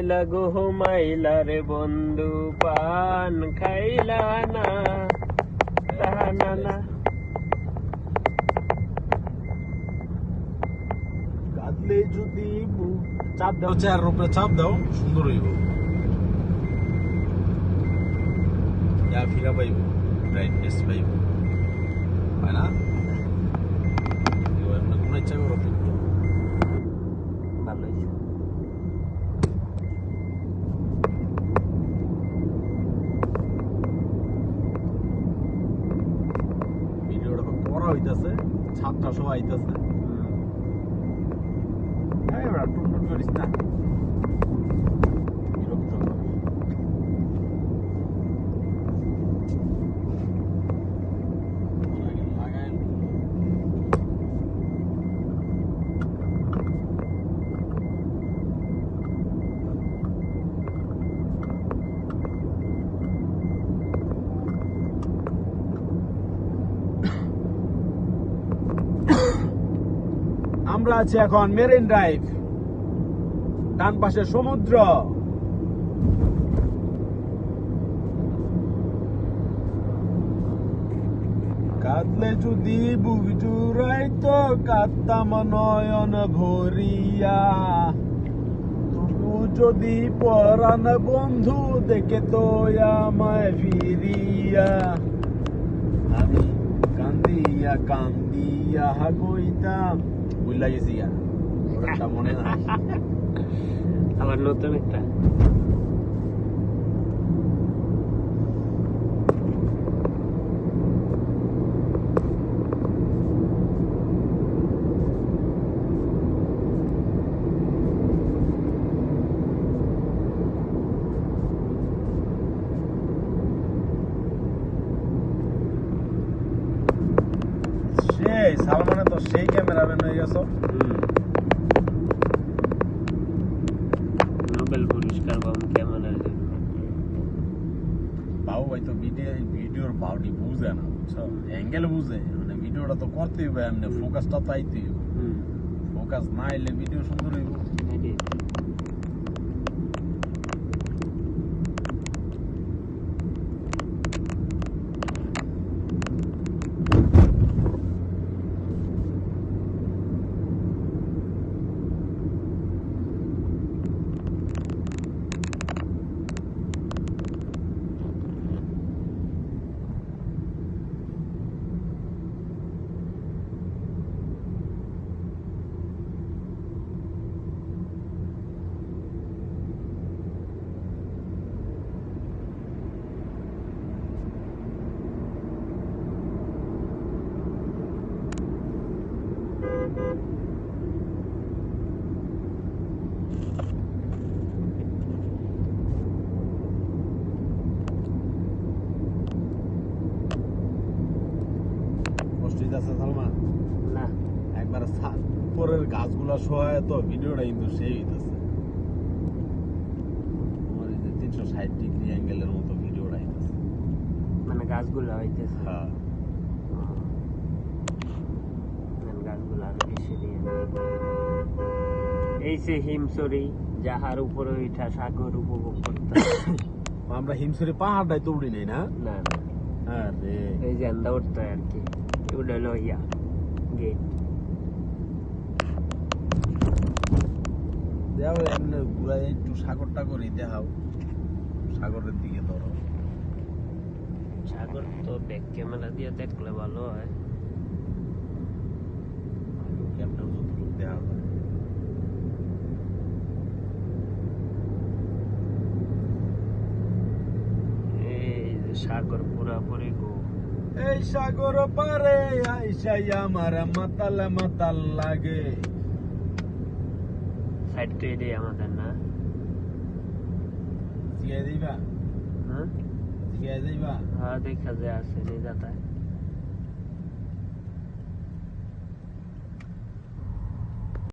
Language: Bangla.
ঘুমাইলা ঘুমাইলা রে বন্ধু পান খাইলা না তাহানা না কাঁদলে যদি চাপ দাও চেয়ারের উপরে চাপ দাও সুন্দর হইব ইয়া ফিরা পাইব ব্রাইটনেস পাইব হয় না কোনো ইচ্ছা করো ভালো হয়েছে ভিডিওটা তো করা হইতেছে ছাদটা সব আইতেছে এবার টুনটুন করিস না বিরক্ত আমরা আছি এখন মেরিন ড্রাইভ ডান পাশে সমুদ্র কাঁদলে যদি বুক জুড়াইতো কাঁদতাম নয়ন ভরিয়া তবু যদি পরাণ বন্ধু দেখে তো আমায় ফিরিয়া আমি কান্দিয়া কান্দিয়া গইতাম বুঝলা গেছি ওটা মনে নাই আবার নতুন একটা সেই সালমানে তো সেই ক্যামেরাম্যান হয়ে গেছো নোবেল পুরস্কার পাবো ক্যামেরার জন্য বাবু ভাই তো ভিডিওর বাউটি বুঝে না বুঝছো অ্যাঙ্গেল বুঝে মানে ভিডিওটা তো করতেই হবে এমনি ফোকাসটা তাইতেই হবে ফোকাস না এলে ভিডিও সুন্দর হইব না একবার উপরের গাছগুলা সহায় তো ভিডিওটা কিন্তু সেই হইতেছে তোমার এই যে 360 ডিগ্রি অ্যাঙ্গেলের মতো ভিডিওটা হইতেছে মানে গাছগুলো হইতেছে হ্যাঁ গাছগুলো আরো বেশি দিয়ে এই যে হিমছড়ি যাহার উপরে ওইটা সাগর উপভোগ করতে আমরা হিমছড়ি পাহাড়টাই তো উড়ি নাই না না আরে এই যে আন্দা উঠতে আর কি উড়ালো ইয়া গেট যাও এমনি ঘুরাই একটু সাগরটা করে দেখাও সাগরের দিকে ধরো সাগর তো ব্যাক ক্যামেরা দিয়ে দেখলে ভালো হয় ক্যামেরা যতটুকু দেখা যায় এই যে সাগর পুরাপুরি গো এই সাগর পারে আইসাই আমার মাতাল মাতাল লাগে সাইড করে দেই আমাদের না জিগাই দিবা হ্যাঁ জিগাই দিবা হ্যাঁ দেখা যায় আছে নিয়ে যাতায়